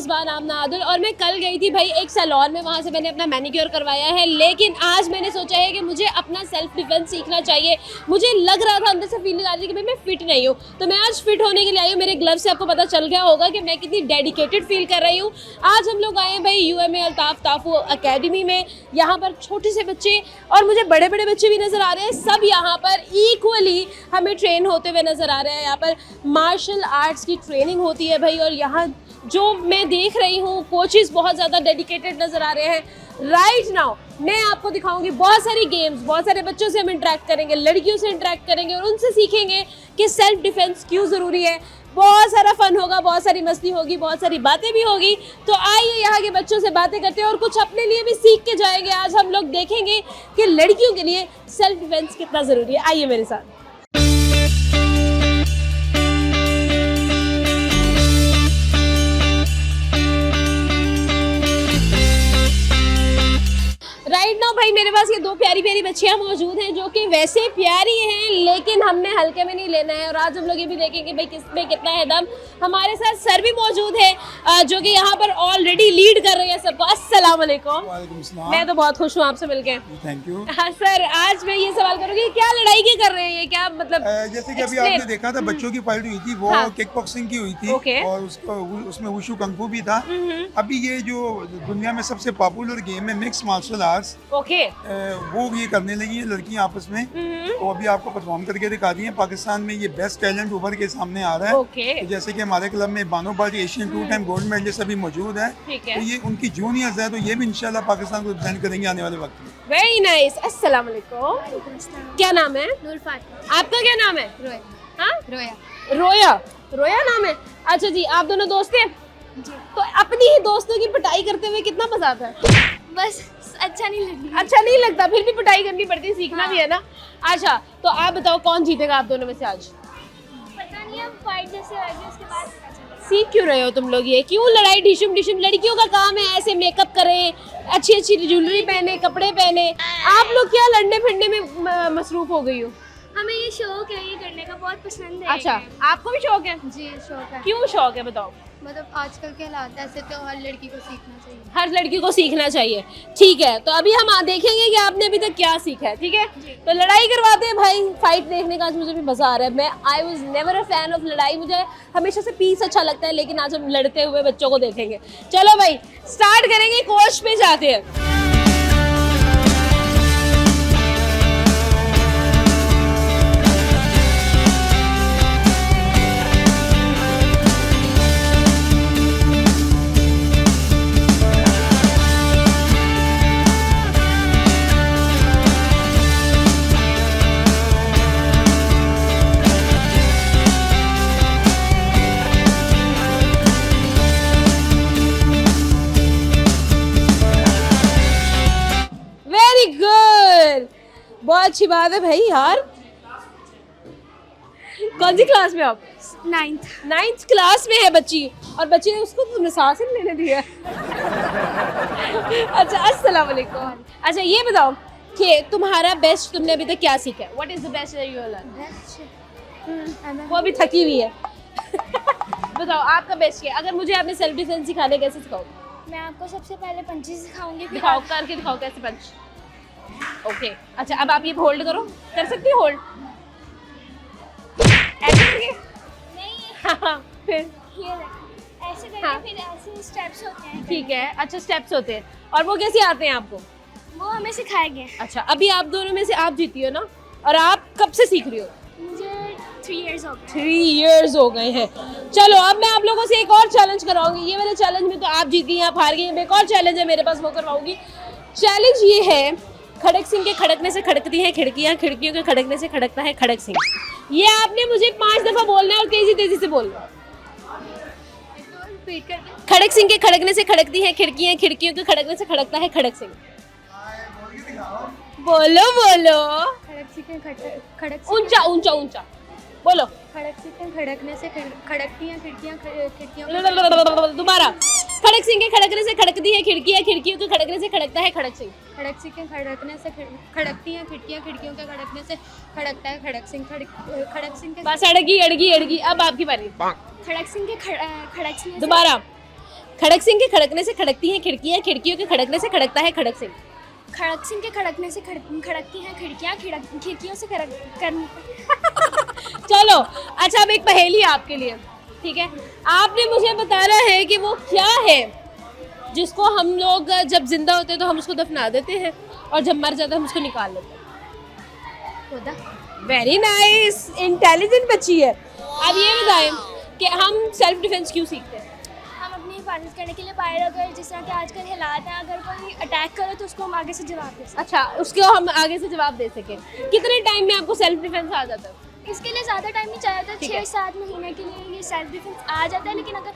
मिसबाह नामना आदुल और मैं कल गई थी भाई एक सैलून में, वहाँ से मैंने अपना मैनिक्योर करवाया है। लेकिन आज मैंने सोचा है कि मुझे अपना सेल्फ डिफेंस सीखना चाहिए। मुझे लग रहा था, अंदर से फीलिंग आ रही थी कि भाई मैं फिट नहीं हूँ, तो मैं आज फिट होने के लिए आई हूँ। मेरे ग्लव से आपको पता चल गया होगा कि मैं कितनी डेडिकेटेड फील कर रही हूँ। आज हम लोग आए हैं भाई UMA अल्ताफ ताफू अकेडमी में। यहाँ पर छोटे से बच्चे और मुझे बड़े बड़े बच्चे भी नज़र आ रहे हैं, सब यहाँ पर इक्वली हमें ट्रेन होते हुए नज़र आ रहे हैं। यहाँ पर मार्शल आर्ट्स की ट्रेनिंग होती है भाई, और यहाँ जो मैं देख रही हूँ कोचेस बहुत ज़्यादा डेडिकेटेड नज़र आ रहे हैं। राइट नाउ मैं आपको दिखाऊंगी बहुत सारी गेम्स, बहुत सारे बच्चों से हम इंटरेक्ट करेंगे, लड़कियों से इंटरेक्ट करेंगे और उनसे सीखेंगे कि सेल्फ डिफेंस क्यों ज़रूरी है। बहुत सारा फन होगा, बहुत सारी मस्ती होगी, बहुत सारी बातें भी होगी। तो आइए यहाँ के बच्चों से बातें करते हैं और कुछ अपने लिए भी सीख के जाएंगे। आज हम लोग देखेंगे कि लड़कियों के लिए सेल्फ डिफेंस कितना ज़रूरी है। आइए मेरे साथ। राइट नाउ भाई मेरे पास ये दो प्यारी प्यारी बच्चियां मौजूद हैं जो कि वैसे प्यारी हैं, लेकिन हमने हल्के में नहीं लेना है। और आज हम लोग ये भी देखेंगे भाई किस में कितना है दम। हमारे साथ सर भी मौजूद है जो कि यहाँ पर ऑलरेडी लीड कर रहे हैं सबको। अस्सलाम वालेकुम। मैं तो बहुत खुश हूँ आपसे मिलके। Thank you. हाँ सर, आज मैं ये सवाल करूँगी क्या लड़ाई की कर रहे हैं ये, क्या मतलब जैसे कि अभी आपने देखा था बच्चों की फाइट हुई थी, वो किक बॉक्सिंग की हुई थी और उसमें वुशु कंफू भी था। अभी ये जो दुनिया में सबसे पॉपुलर गेम है मिक्स मार्शल आर्ट्स, वो ये करने लगी है लड़कियां आपस में। तो अभी आपको परफॉर्म करके दिखा दी है। पाकिस्तान में ये बेस्ट टैलेंट उभर के सामने आ रहा है। तो जैसे कि हमारे क्लब में बानो बाजी एशियन 2 टाइम गोल्ड मेडलिस्ट अभी मौजूद है। तो ये उनकी जूनियर्स है, तो ये भी इंशाल्लाह पाकिस्तान को रिप्रेजेंट करेंगे आने वाले वक्त में। Very nice. अस्सलाम वालेकुम। क्या नाम है? नूर फातिमा। आपका क्या नाम है? रोया। हाँ? रोया। रोया। रोया नाम है। अच्छा जी, आप दोनों दोस्त हैं? जी। तो अपनी ही दोस्तों की पिटाई करते हुए कितना मजा आता है? बस अच्छा नहीं लगता। अच्छा नहीं लगता, फिर भी पिटाई करनी पड़ती है, सीखना भी है ना। अच्छा तो आप बताओ कौन जीतेगा आप दोनों में से आज? पता नहीं, अब फाइट जैसे आएगी उसके बाद पता चलेगा। सीख क्यों रहे हो तुम लोग ये? क्यों लड़ाई ढिशुम ढिशुम? लड़कियों का काम है ऐसे मेकअप करें, अच्छी अच्छी ज्वेलरी पहने, कपड़े पहने। आप लोग क्या लड़ने फिरने में मसरूफ हो गई हो? हमें ये शौक है, ये करने का बहुत पसंद है। अच्छा, आपको भी शौक है? जी शौक है। क्यों शौक है बताओ? मतलब आजकल के हालात ऐसे, तो हर लड़की को सीखना चाहिए। हर लड़की को सीखना चाहिए। ठीक है, तो अभी हम देखेंगे कि आपने अभी तक क्या सीखा है। ठीक है, तो लड़ाई करवाते हैं भाई। फाइट देखने का आज मुझे भी मजा आ रहा है। मैं I was never a fan of लड़ाई, मुझे हमेशा से पीस अच्छा लगता है, लेकिन आज हम लड़ते हुए बच्चों को देखेंगे। चलो भाई स्टार्ट करेंगे, कोच पे जाते हैं। बहुत अच्छी बात है भाई यार। कौन सी क्लास में आप? 9th क्लास में है बच्ची, और बच्ची ने उसको तुमने सांस ही लेने दिया। अच्छा अस्सलाम वालेकुम। अच्छा ये बताओ कि तुम्हारा बेस्ट तुमने अभी तक क्या सीखा है? What is the best that you have learn? वो अभी थकी हुई है। बताओ आपका बेस्ट क्या है? अगर मुझे आपने सेल्फ डिफेंस सिखाने कैसे सिखाओगे? मैं आपको सबसे पहले पंचेस सिखाऊंगी। दिखाओ, करके दिखाओ कैसे पंच। ओके अच्छा, अब आप ये होल्ड करो, कर सकती हो होल्ड ऐसे करके? नहीं फिर ये ऐसे करके, हाँ। फिर ऐसे स्टेप्स होते हैं। ठीक है, अच्छा स्टेप्स होते हैं, और वो कैसे आते हैं आपको? वो हमें सिखाए गए। अच्छा अभी आप दोनों में से आप जीती हो ना, और आप कब से सीख रही हो? मुझे 3 इयर्स हो गए। 3 इयर्स हो गए हैं। चलो अब मैं आप लोगों से एक और चैलेंज कराऊंगी। ये वाले चैलेंज में तो आप जीत गई, आप हार गई। एक और चैलेंज है मेरे पास, वो करवाऊंगी। चैलेंज ये है, खड़क सिंह के खड़कने से खड़कती हैं खिड़कियां, खिड़कियों के खड़कने से खड़कता है खड़क सिंह। ये आपने मुझे 5 दफा बोलना है और तेजी तेजी से बोलना है। खड़क सिंह के खड़कने से खड़कती हैं खिड़कियां, खिड़कियों के खड़कने से खड़कता है खड़क सिंह। बोलो बोलो, ऊंचा ऊंचा ऊंचा बोलो। खड़क सिंह खड़कने से खड़कती हैं खिड़कियां। दोबारा। खड़क सिंह के खड़कने से खड़कती है खिड़कियां, खिड़कियों के खड़कने से खड़कता है खड़क सिंह। खड़क सिंह के खड़कने से खड़कती हैं खिड़कियां, खिड़कियों के खड़कने से खड़कता है खड़क सिंह। खड़क सिंह के बस अड़गी अड़गी अड़गी। अब आपकी बारी। खड़क सिंह के खड़क सिंह दोबारा। खड़क सिंह के खड़कने से खड़कती हैं खिड़कियां, खिड़कियों के खड़कने से खड़कता है खड़क सिंह। खड़क सिंह के खड़कने से खड़कती हैं खिड़कियाँ, खिड़कियों से चलो अच्छा, अब एक पहेली आपके लिए, ठीक है। आपने मुझे बताना है कि वो क्या है जिसको हम लोग जब जिंदा होते हैं तो हम उसको दफना देते हैं और जब मर जाते हैं हम उसको निकाल लेते हैं। खुदा। वेरी नाइस, इंटेलिजेंट बच्ची है। अब ये बताएं कि हम सेल्फ डिफेंस क्यों सीखते हैं? हम अपनी हिफाजत करने के लिए बाहर, अगर जिस तरह के आजकल हालात हैं, अगर कोई अटैक करे तो उसको हम आगे से जवाब दे सकें। अच्छा, उसको हम आगे से जवाब दे सकें। कितने टाइम में आपको सेल्फ डिफेंस आ जाता है? इसके लिए ज़्यादा टाइम नहीं चाहिए होता, 6-7 महीने के लिए ये सेल्फ डिफेंस आ जाता है, लेकिन अगर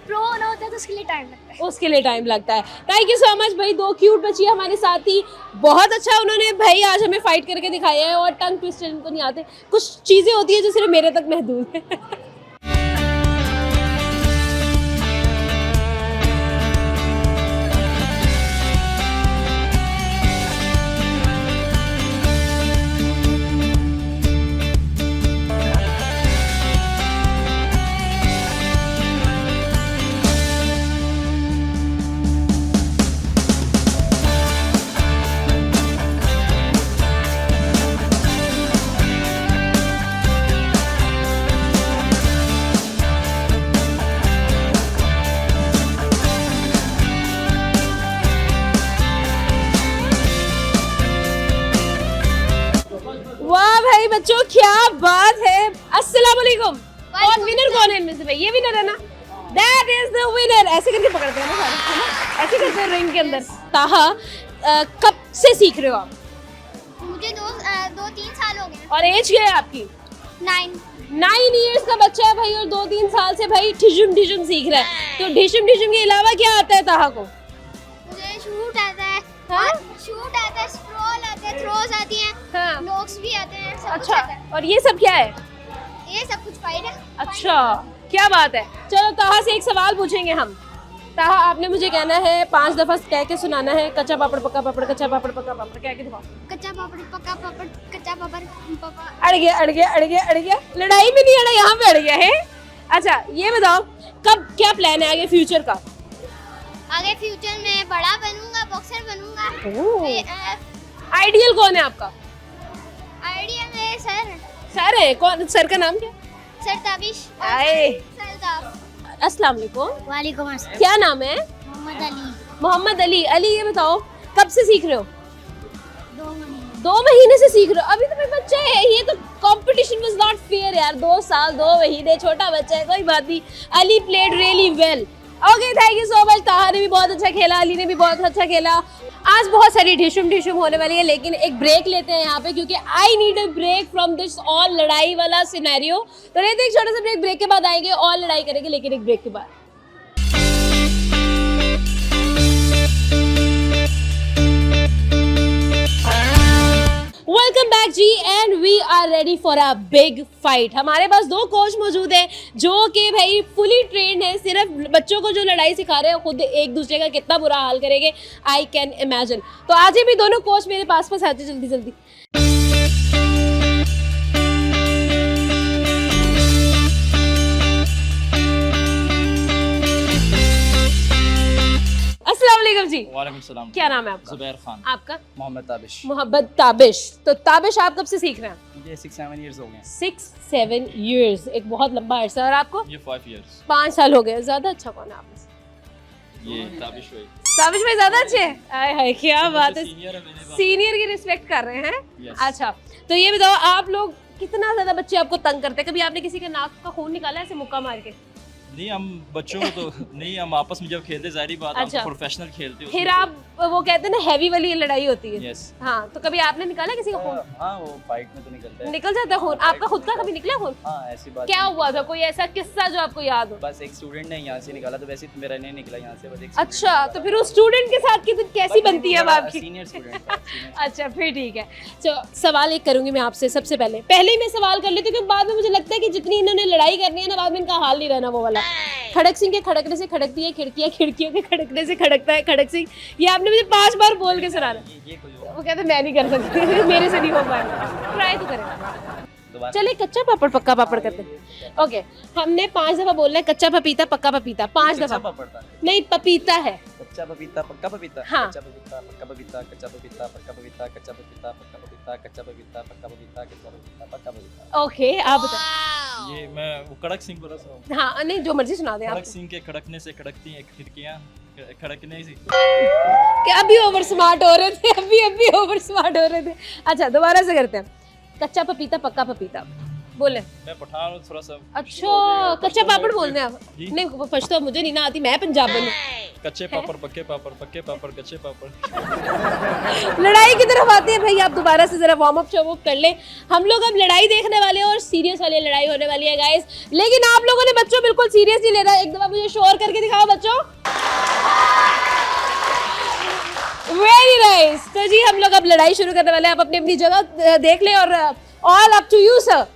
प्रो होना होता है तो उसके लिए टाइम लगता है। उसके लिए टाइम लगता है। थैंक यू सो मच भाई, 2 क्यूट बच्ची हमारे साथ ही, बहुत अच्छा उन्होंने भाई आज हमें फाइट करके दिखाया है। और टंग ट्विस्टर इनको नहीं आते, कुछ चीज़ें होती है जो सिर्फ मेरे तक महदूद है। वाह भाई बच्चों, क्या बात है। अस्सलाम वालेकुम। और विनर कौन है इनमें से? भाई ये विनर है ना? That is the winner. ऐसे करके पकड़ते हैं ना सारे, है ना? ऐसे करते हैं रिंग के अंदर। ताहा, कब से सीख रहे हो आप? मुझे 2-3 साल हो गए। और एज क्या है आपकी? 9 ईयर्स का बच्चा है भाई, और 2-3 साल से भाई ठिशुम ठिशुम सीख रहा है। तो ठिशुम ठिशुम के अलावा क्या आता है ताहा को? मुझे शूट आता है, हाँ? शूट आता है, स्क्रॉल आता है, थ्रोज आती हैं, हाँ। नॉक्स भी आते हैं, सब कुछ अच्छा, आता है। और ये सब क्या है? ये सब कुछ फाइट है। अच्छा, क्या बात है। चलो ताहा से एक सवाल पूछेंगे हम। ताहा, आपने मुझे कहना है 5 दफा कह के सुनाना है, कच्चा पापड़ पक्का पापड़, कच्चा पापड़ पक्का पापड़, कह के दिखाओ। कच्चा पापड़ पक्का पापड़, कच्चा पापड़ पापा। अड़ गया अड़ गया अड़ गया अड़ गया। लड़ाई में नहीं अड़ा, यहाँ पे अड़ गया है। अच्छा ये बताओ, कब क्या प्लान है आगे फ्यूचर का? आगे फ्यूचर में बड़ा बनूंगा, बॉक्सर बनूंगा। आइडियल कौन है आपका? आइडिया में सर सर है कौन? सर का नाम क्या? सर ताबिश। आए। सरदार। अस्सलाम वालेकुम। वालेकुम अस्सलाम। क्या नाम है? मोहम्मद अली। मोहम्मद अली। अली ये बताओ, कब से सीख रहे हो? 2 महीने। 2 महीने से सीख रहे हो? अभी तो मेरे बच्चा है, ये तो कंपटीशन वाज नॉट फेयर यार। 2 साल 2 महीने, छोटा बच्चा है, कोई बात नहीं। Ali played really well. Okay, thank you so much. ताहा ने भी बहुत अच्छा खेला, अली ने भी बहुत अच्छा खेला। आज बहुत सारी ढिशुम ढिशुम होने वाली है, लेकिन एक ब्रेक लेते हैं यहाँ पे, क्योंकि I need a break from this all लड़ाई वाला सिनेरियो। तो लेते हैं एक छोटा सा ब्रेक, ब्रेक के बाद आएंगे और लड़ाई करेंगे, लेकिन एक ब्रेक के बाद। वेलकम बैक जी, and we are ready for a big fight. हमारे पास 2 कोच मौजूद हैं जो कि भाई फुली ट्रेंड है। सिर्फ बच्चों को जो लड़ाई सिखा रहे हैं, खुद एक दूसरे का कितना बुरा हाल करेंगे, आई कैन इमेजिन। तो आज ही भी दोनों कोच मेरे पास आते, जल्दी जल्दी। अस्सलाम वालेकुम जी। वालेकुम सलाम। क्या नाम है आपका? जुबैर खान। आपका? मोहम्मद ताबिश। मोहम्मद ताबिश। तो ताबिश, आप कब से सीख रहे हैं? मुझे 6-7 इयर्स हो गए। 6-7 ईयर्स, एक बहुत लंबा अरसा। और आपको? ये 5 इयर्स। 5 साल हो गए। ज्यादा अच्छा कौन है आप में से? ये ताबिश भाई। ताबिश भाई ज्यादा अच्छे हैं? आय हाय, क्या बात है। सीनियर है मेरे पास। सीनियर की रिस्पेक्ट कर रहे हैं। Yes. अच्छा, तो ये बताओ, आप लोग कितना ज्यादा बच्चे आपको तंग करते हैं? कभी आपने किसी के नाक का खून निकाला ऐसे मुक्का मार के? नहीं, हम बच्चों को तो नहीं, हम आपस में जब खेलते जारी बात, हम अच्छा। तो प्रोफेशनल खेलते हैं। फिर आप वो कहते हैं ना, हैवी वाली लड़ाई होती है। यस। हाँ, तो कभी आपने निकाला किसी का खून? हाँ, वो फाइट में तो निकलता है। निकल जाता है खून? आपका खुद का कभी निकला खून? हाँ, ऐसी बात क्या नहीं। हुआ था? कोई ऐसा किस्सा जो आपको याद हो? बस एक स्टूडेंट ने यहाँ से निकाला, तो वैसे तो मेरा नहीं निकला यहाँ से, बस एक अच्छा, तो फिर उस स्टूडेंट के साथ कैसी बनती है अब आपकी? Senior student. अच्छा, फिर ठीक है। तो सवाल एक करूंगी मैं आपसे। सबसे पहले ही मैं सवाल कर लेती हूँ, क्योंकि बाद में मुझे लगता है कि जितनी इन्होंने लड़ाई करनी है ना, बाद में इनका हाल नहीं रहना वो वाला। खड़क सिंह के खड़कने से खड़कती है खिड़कियां, खिड़कियों के खड़कने से खड़कता है खड़क सिंह। ये आपने मुझे 5 बार बोल के सुनाना। ये कोई वो कहते मैं नहीं कर सकती, मेरे से नहीं हो पाएगा। ट्राई तो करें। दोबारा चले कच्चा पापड़ पक्का पापड़ करते हैं। ओके, हमने 5 दफा बोलना है कच्चा पपीता पक्का पपीता, 5 कच्चा दफा। पापड़ था। नहीं, पपीता है। कच्चा पपीता पक्का पपीता, हाँ। कच्चा पपीता पक्का पपीता, कच्चा पपीता पक्का पपीता, कच्चा पपीता पक्का पपीता, कच्चा पपीता पक्का पपीता, कच्चा पपीता पक्का पपीता। ओके, आप बताएं। ये मैं वो कड़क सिंह बोला था। हाँ, नहीं जो मर्जी सुना दें आप। कड़क सिंह के खड़कने से खड़कती हैं खिड़कियाँ, खड़कने से। कि अभी ओवर स्मार्ट हो रहे थे, अभी ओवर स्मार्ट हो रहे थे। अच्छा, दोबारा से करते हैं। कच्चा पपीता पक्का पपीता बोले। मैं पठान हूँ थोड़ा सा। अच्छा, कच्चा पापड़ बोलते हैं आप? जी। नहीं, वो पछतो मुझे नहीं ना आती, मैं पंजाबन हूँ। कच्चे पापड़ पक्के पापड़, पक्के पापड़ कच्चे पापड़। लड़ाई की तरफ आते हैं भाई, आप दोबारा से जरा वार्म अप शॉर्म अप कर लें। हम लोग अब लड़ाई देखने वाले हैं और सीरियस वाली लड़ाई होने वाली है गाइस। लेकिन आप लोगों ने बच्चों बिल्कुल सीरियस नहीं ले रहा। एक दफा मुझे शोर करके दिखाओ बच्चों। Very nice. तो जी हम लोग अब लड़ाई शुरू करने वाले हैं। आप अपनी अपनी जगह देख लें और all up to you sir.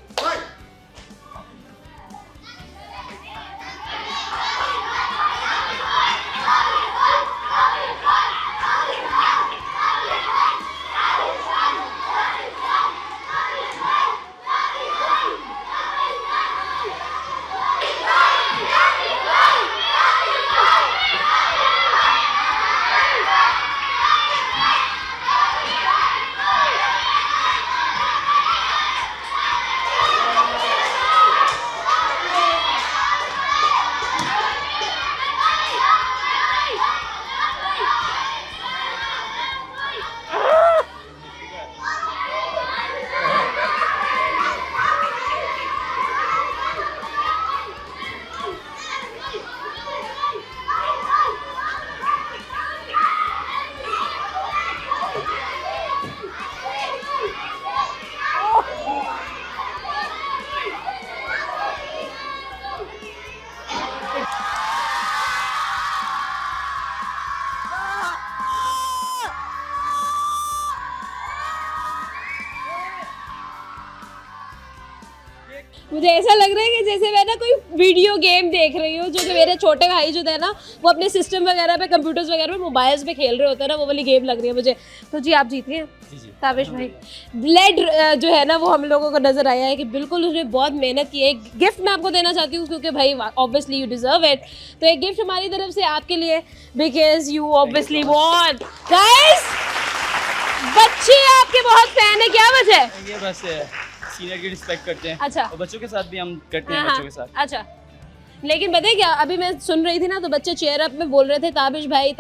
मुझे ऐसा लग रहा है कि जैसे मैं ना कोई वीडियो गेम देख रही हूँ, जो कि मेरे छोटे भाई जो थे ना वो अपने सिस्टम वगैरह पे, कंप्यूटर्स वगैरह पे, मोबाइल्स पे खेल रहे होते हैं ना, वो वाली गेम लग रही है मुझे। तो जी आप जीत गए ताबिश भाई। ब्लेड जो है ना वो हम लोगों को नजर आया है कि बिल्कुल उसने बहुत मेहनत की है। एक गिफ्ट मैं आपको देना चाहती हूँ क्योंकि भाई ऑब्वियसली यू डिजर्व इट। तो एक गिफ्ट हमारी तरफ से आपके लिए, because you obviously want. Guys, बच्चे आपके बहुत फैन है, क्या वजह है? ये बस सीनियर की रिस्पेक्ट करते हैं। अच्छा। और बच्चों के साथ भी हम करते हैं, हाँ, बच्चों के साथ। अच्छा, लेकिन पता है क्या, अभी मैं सुन रही थी ना तो बच्चे चेयर अप में बोल रहे थे ताबिश भाई,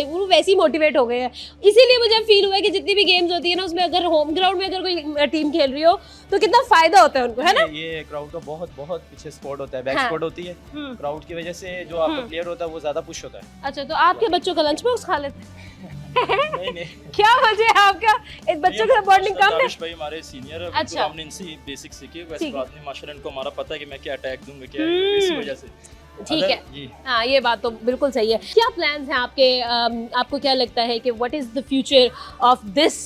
वो वैसे ही मोटिवेट हो गए हैं। इसीलिए मुझे फील हुआ है कि जितनी भी गेम्स होती है ना उसमें अगर होम ग्राउंड में अगर कोई टीम खेल रही हो तो कितना फायदा होता है उनको, है ना? ये क्राउड का बहुत बहुत पीछे सपोर्ट होता है, बैक हाँ। सपोर्ट होती है। क्राउड की वजह से जो आपका प्लेयर होता है वो ज्यादा पुश होता है। अच्छा, तो आपके बच्चों का लंच बॉक्स खा लेते हैं? नहीं नहीं, क्या वजह है आपका? एक बच्चों का बॉन्डिंग कम है? ताबिश भाई हमारे सीनियर है, अच्छा। तो हमने इनसे बेसिक सीखी है। वैसे ठीक है। बात नहीं, माशाल्लाह इनको हमारा पता है कि मैं क्या अटैक दूंगा, क्या इसी वजह से। ठीक है। जी। हाँ, ये बात तो बिल्कुल सही है। क्या प्लान्स हैं आपके? आपको क्या लगता है कि what is the future of this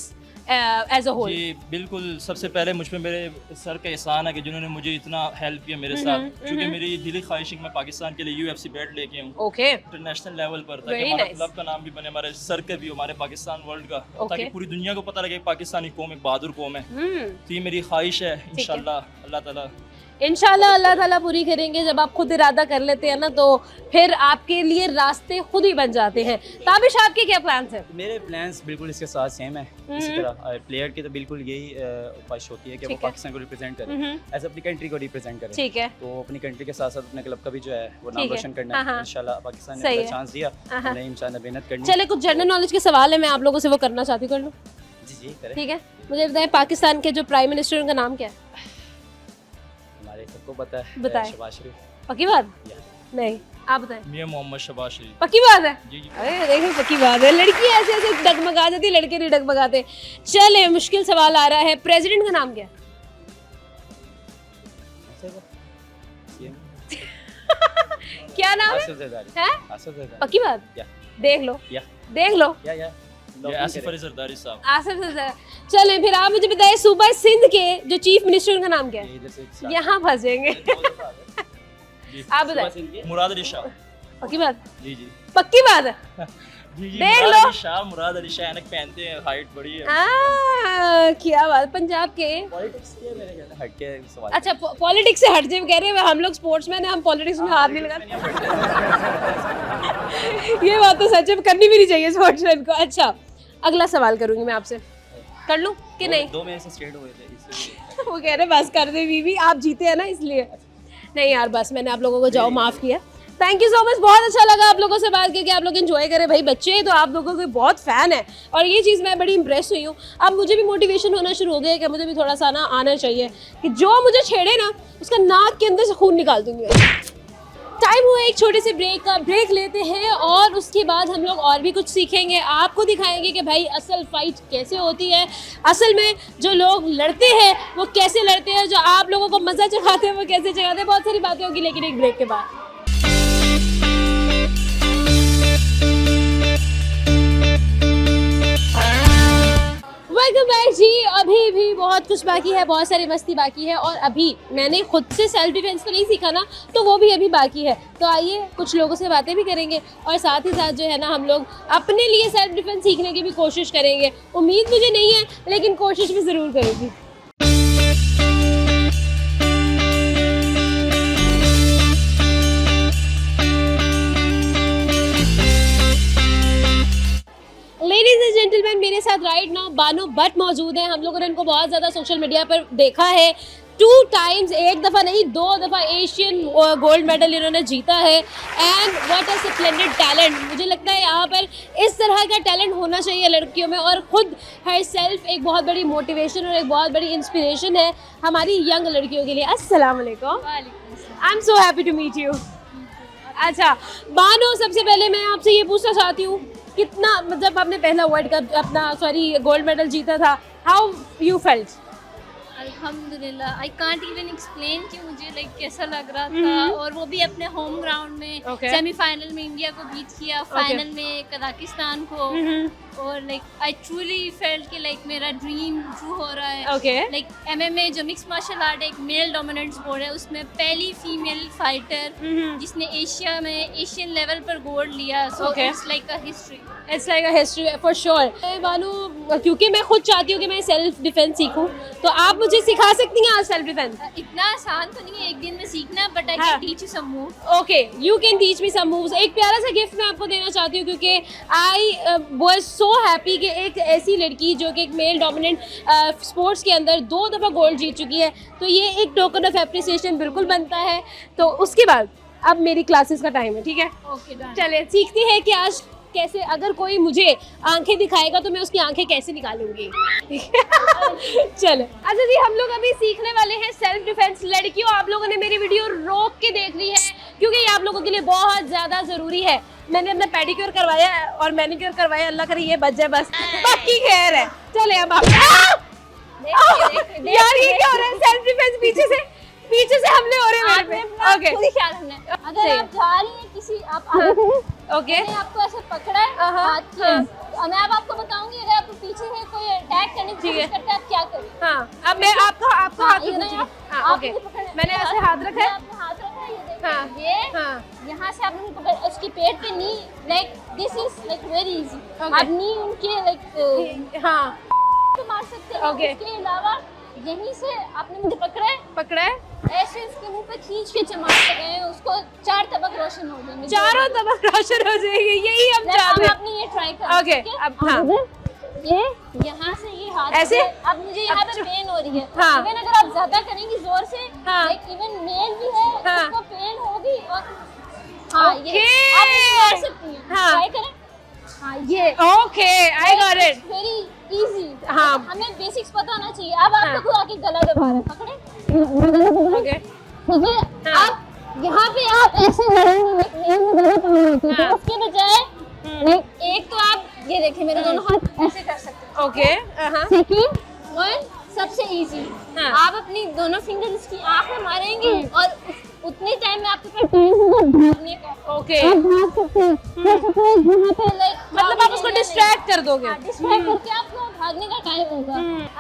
as a whole? जी बिल्कुल, सबसे पहले मुझ पे मेरे सर का एहसान है कि जिन्होंने मुझे इतना हेल्प किया मेरे साथ, क्योंकि मेरी दिली ख्वाहिश है कि मैं पाकिस्तान के लिए UFC बेल्ट लेके आऊँ ओके, इंटरनेशनल लेवल पर, ताकि Very हमारा nice. क्लब का नाम भी बने, हमारे सर का भी, हमारे पाकिस्तान वर्ल्ड का, Okay. ताकि पूरी दुनिया को पता लगे पाकिस्तानी कौम एक बहादुर कौम है। हम्म, तो ये मेरी ख्वाहिश है, इंशाल्लाह अल्लाह ताला। इंशाल्लाह अल्लाह ताला पूरी करेंगे। जब आप खुद इरादा कर लेते हैं ना तो फिर आपके लिए रास्ते खुद ही बन जाते हैं। ताबिश, आपके क्या प्लान्स हैं? मेरे प्लान्स बिल्कुल इसके साथ सेम है। इसी तरह प्लेयर की तो बिल्कुल यही ख्वाहिश होती है कि वो ठीक है। पाकिस्तान को रिप्रेजेंट करे, एज अपनी कंट्री को रिप्रेजेंट करे। ठीक है, तो अपनी कंट्री के साथ साथ अपने क्लब का भी जो है वो नाम ठीक है। रोशन करना हाँ, है। हाँ। इंशाल्लाह पाकिस्तान सही ने है। चांस दिया, हाँ। हमने इंशाल्लाह मेहनत करनी है। चले कुछ जनरल नॉलेज के सवाल है, मैं आप लोगों से वो करना चाहती हूँ, कर लूँ? जी जी करें। ठीक है, मुझे बताएं पाकिस्तान के जो प्राइम मिनिस्टर उनका नाम क्या है? हमारे सबको पता है, बताएं। शहबाज शरीफ। पक्की बात? या। नहीं, आप बताएं। मियां मोहम्मद शहबाज शरीफ। पक्की बात है? जी जी। अरे देखो, पक्की बात है। लड़की ऐसे ऐसे डगमगा जाती, लड़के नहीं डगमगाते। चले, मुश्किल सवाल आ रहा है। प्रेसिडेंट का नाम क्या है? क्या नाम है? आसिफ जरदारी। हैं? आसिफ जरदारी। पक्की बात? या। देख लो, या। देख लो। या ये आसिफ अली जरदारी साहब। आसिफ से चले, फिर आप मुझे बताइए सूबा सिंध के जो चीफ मिनिस्टर उनका नाम क्या है? इधर से यहाँ फंसेंगे। जी। आप बताएं। मुराद अली शाह। पक्की बात? जी जी। पक्की बात है? देख लो। शाह मुराद अली शाह ऐनक पहनते हैं, हाइट बड़ी है। क्या बात, पंजाब के पॉलिटिक्स के मेरे ख्याल में हट के सवाल। अच्छा पॉलिटिक्स से हट जाए कह रहे हैं, हम लोग स्पोर्ट्समैन हैं, हम पॉलिटिक्स में हाथ नहीं लगाते। ये बात तो सच है, करनी भी नहीं चाहिए स्पोर्ट्समैन को। अच्छा अगला सवाल करूंगी मैं आपसे, कर लूं कि नहीं? दो मेरे से स्ट्रेट हुए थे इसलिए। वो कह रहे बस कर दे बीवी, आप जीते हैं ना इसलिए। नहीं यार बस, मैंने आप लोगों को जाओ माफ़ किया। थैंक यू सो मच, बहुत अच्छा लगा आप लोगों से बात करके। आप लोग एंजॉय करें भाई, बच्चे तो आप लोगों के बहुत फ़ैन है और ये चीज़ मैं बड़ी इंप्रेस हुई हूँ। अब मुझे भी मोटिवेशन होना शुरू हो गया है कि मुझे भी थोड़ा सा ना आना चाहिए कि जो मुझे छेड़े ना उसका नाक के अंदर से खून निकाल दूंगी। टाइम हुआ एक छोटे से ब्रेक का, ब्रेक लेते हैं और उसके बाद हम लोग और भी कुछ सीखेंगे, आपको दिखाएंगे कि भाई असल फाइट कैसे होती है, असल में जो लोग लड़ते हैं वो कैसे लड़ते हैं, जो आप लोगों को मज़ा चखाते हैं वो कैसे चखाते हैं। बहुत सारी बातें होगी लेकिन एक ब्रेक के बाद। वेलकम बैक जी। अभी भी बहुत कुछ बाकी है, बहुत सारी मस्ती बाकी है और अभी मैंने खुद से सेल्फ डिफेंस तो नहीं सीखा ना, तो वो भी अभी बाकी है। तो आइए कुछ लोगों से बातें भी करेंगे और साथ ही साथ जो है ना हम लोग अपने लिए सेल्फ डिफेंस सीखने की भी कोशिश करेंगे। उम्मीद मुझे नहीं है लेकिन कोशिश भी ज़रूर करेंगी। लेडीज एंड जेंटलमैन, मेरे साथ राइट नाउ बानो भट्ट मौजूद हैं। हम लोगों ने इनको बहुत ज़्यादा सोशल मीडिया पर देखा है, 2 टाइम्स, एक दफ़ा नहीं 2 दफ़ा एशियन गोल्ड मेडल इन्होंने जीता है। And what a splendid talent. मुझे लगता है यहाँ पर इस तरह का टैलेंट होना चाहिए लड़कियों में और ख़ुद हर सेल्फ एक बहुत बड़ी मोटिवेशन और एक बहुत बड़ी इंस्पिरेशन है हमारी यंग लड़कियों के लिए। अस्सलाम वालेकुम। I am so happy to meet you. अच्छा बानो, सबसे पहले मैं आपसे ये पूछना चाहती हूँ, कितना मतलब आपने पहला वर्ल्ड कप अपना गोल्ड मेडल जीता था, हाउ यू फेल्ट? अल्हम्दुलिल्लाह, आई कांट इवन एक्सप्लेन कि मुझे लाइक कैसा लग रहा था। और वो भी अपने होम ग्राउंड में। सेमीफाइनल में इंडिया को बीट किया, फाइनल में कजाकिस्तान को। और लाइक आई ट्रूली फेल्ट कि लाइक मेरा ड्रीम ट्रू हो रहा है। लाइक MMA जो मिक्स मार्शल आर्ट एक मेल डोमिनेंट स्पोर्ट है, उसमें पहली फीमेल फाइटर जिसने एशिया में एशियन लेवल पर गोल्ड लिया। So it's like a history, it's like a history for sure. Banu, क्योंकि मैं खुद चाहती हूँ कि मैं सेल्फ डिफेंस सीखूँ, तो आप मुझे सिखा सकती हैं आज सेल्फ डिफेंस? इतना आसान तो नहीं है एक दिन में सीखना, but I can teach you some moves. Okay, you can teach me some moves. एक प्यारा सा गिफ्ट मैं आपको देना चाहती हूँ क्योंकि आई वाज सो हैप्पी कि एक ऐसी लड़की जो कि एक मेल डोमिनेंट स्पोर्ट्स के अंदर 2 दफ़ा गोल्ड जीत चुकी है, तो ये एक टोकन ऑफ एप्रिसिएशन बिल्कुल बनता है। तो उसके बाद अब मेरी क्लासेस का टाइम है, ठीक है? ओके, चले सीखती है कि आज कैसे, अगर कोई मुझे आंखें दिखाएगा तो मैं उसकी आंखें कैसे निकालूंगी। चलो अच्छा जी, हम लोग अभी सीखने वाले हैं सेल्फ डिफेंस। लड़कियों, आप लोगों ने मेरी वीडियो रोक के देख ली है क्योंकि ये आप लोगों के लिए बहुत ज़्यादा ज़रूरी है। मैंने अपना पेडिक्योर करवाया और मैनिक्योर करवाया, अल्लाह करे ये बच जाए बस, बाकी खैर है। चले अब आप यार ये क्या हो रहा है? सेल्फ डिफेंस पीछे से हमले हो रहे हैं मेरे पे। ओके, खुद ही ख्याल रखना है। अगर आप जा रही हैं किसी आप ओके, मैंने आपको ऐसे पकड़ा है हाथ से, मैं अब आपको बताऊंगी अगर आपको पीछे से कोई अटैक करने की कोशिश करता है आप क्या करें। हाँ, अब मैं आपको हाथ आप ओके, मैंने ऐसे हाथ रखा है, आपने हाथ रखा है, ये देखिए, ये यहाँ से आपने पकड़, उसकी पेट पे knee, like this is like very easy. आप नी उनके लाइक तो मार सकते हैं। उसके अलावा यहीं से आपने मुझे पकड़ा है ऐसे उसके मुंह पे खींच के चमाट लगाए, उसको 4 तबक रोशन हो जाएंगे, चारों तबक रोशन हो जाएंगे, यही हम चाहते हैं। आपने ये ट्राई करा। ओके, अब ये यहाँ से ये हाथ ऐसे, अब मुझे यहाँ पे पेन हो रही है। हाँ, इवन अगर आप ज्यादा करेंगी जोर से, लाइक इवन मेल भी है, उसको पेन होगी। और हाँ, ये आप मुझे मार सकती हैं, ट्राई करें। हाँ, ये okay, I got it, very easy. हाँ, हमें बेसिक्स पता होना चाहिए। अब आप तो खुद आके गला दबा रहे हैं, पकड़े, ओके, ठीक है? आप यहाँ पे आप ऐसे लड़ेंगे, उसके बजाय एक तो आप ये देखिए मेरे दोनों हाथ ऐसे कर सकते हैं। ओके, सेकंड वन सबसे इजी, आप अपनी दोनों फिंगर्स की आँख में मारेंगे और उतने टाइम में आपके पास टाइम होगा भागने का। ओके, आप भाग सकते हैं, यहाँ पे लाइक मतलब आप उसको डिस्ट्रैक्ट कर दोगे। डिस्ट्रैक्ट करके आपको भागने का टाइम होगा।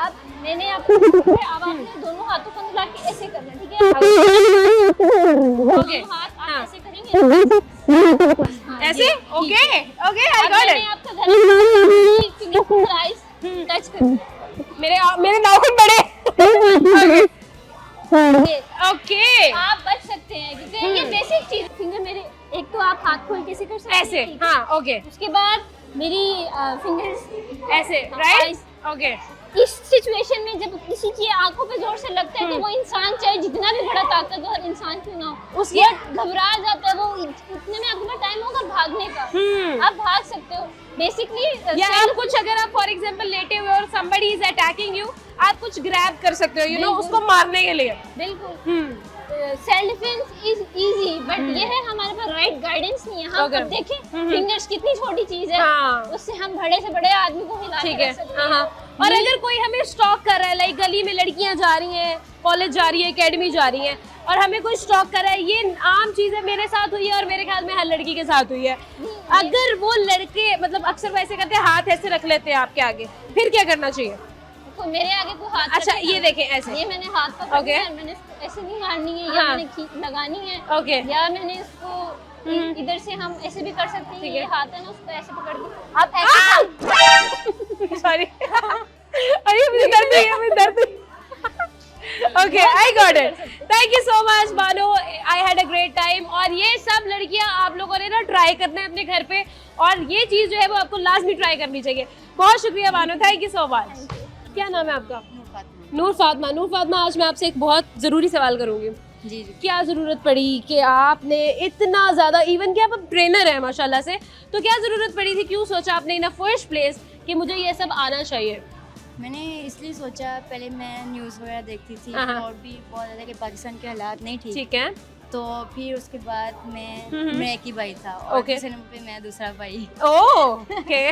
अब मैंने आपको अब आपने दोनों हाथों को मिला के ऐसे करना, ठीक है? ओके, हाथ आप ऐसे करेंगे, ऐसे, ओके ओके आई गॉट मैंने इट। आपका फिंगर आईज टच कर मेरे नाखून बड़े। ओके आप बच सकते हैं क्योंकि ये बेसिक चीज फिंगर मेरे एक तो आप हाथ खोल के ऐसे कर सकते हैं ऐसे, ठीक है? हाँ ओके उसके बाद मेरी फिंगर्स ऐसे, राइट ओके। इस सिचुएशन में जब किसी की आंखों पे जोर से लगता है तो वो इंसान चाहे जितना भी बड़ा ताकतवर इंसान क्यों ना हो उसकी घबरा जाता है। वो इतने में आपके पास टाइम होगा भागने का, आप भाग सकते हो बेसिकली। या आप कुछ अगर आप फॉर एग्जांपल लेटे हुए और somebody is attacking you, आप कुछ ग्रैब कर सकते हो यू नो उसको मारने के लिए। बिल्कुल self defence is easy but ये है हमारे पास राइट गाइडेंस नहीं है। हम Okay. अब देखें फिंगर्स कितनी छोटी चीज है, हाँ। उससे हम बड़े से बड़े आदमी को हिला ठीक के है रख सकते हाँ हैं। हाँ। और अगर कोई हमें स्टॉक कर रहा है लाइक गली में लड़कियां जा रही हैं, कॉलेज जा रही है, एकेडमी जा रही हैं और हमें कोई स्टॉक कर रहा है, ये आम चीज है, मेरे साथ हुई है और मेरे ख्याल में हर लड़की के साथ हुई है। अगर वो लड़के मतलब अक्सर वैसे करते हैं, हाथ ऐसे रख लेते हैं आपके आगे, फिर क्या करना चाहिए? तो मेरे आगे को हाथ अच्छा रखेगा। ये देखें ऐसे, ये मैंने हाथ पकड़ा Okay. है, मैंने इसको ऐसे नहीं मारनी है या हाँ। मैंने लगानी है ओके या मैंने इसको इधर से हम ऐसे भी कर सकते हैं। ठीक ये है। हाथ है ना उसको ऐसे पकड़ के आप ऐसे सॉरी अरे मुझे दर्द हुई है, मुझे दर्द हुई। Okay I got it, thank you so much Bano, I had a great time. और ये सब लड़कियां आप लोगों ने ना ट्राई करना है अपने घर पे और ये चीज जो है वो आपको लाजमी ट्राई करनी चाहिए। बहुत शुक्रिया Bano, thank you so much. क्या नाम है आपका? नूर फातिमा। नूर फातिमा, आज मैं आपसे एक बहुत ज़रूरी सवाल करूंगी। जी जी। क्या ज़रूरत पड़ी कि आपने इतना ज़्यादा, इवन कि आप अब ट्रेनर हैं माशाल्लाह से, तो क्या ज़रूरत पड़ी थी, क्यों सोचा आपने इन फर्स्ट प्लेस कि मुझे ये सब आना चाहिए? मैंने इसलिए सोचा, पहले मैं न्यूज़ वगैरह देखती थी हाँ, हाँ। और भी बहुत ज़्यादा कि पाकिस्तान के हालात नहीं ठीक, ठीक है तो फिर उसके बाद मैं एक ही भाई था और ओके। दूसरे नंबर पे मैं दूसरा भाई, ओके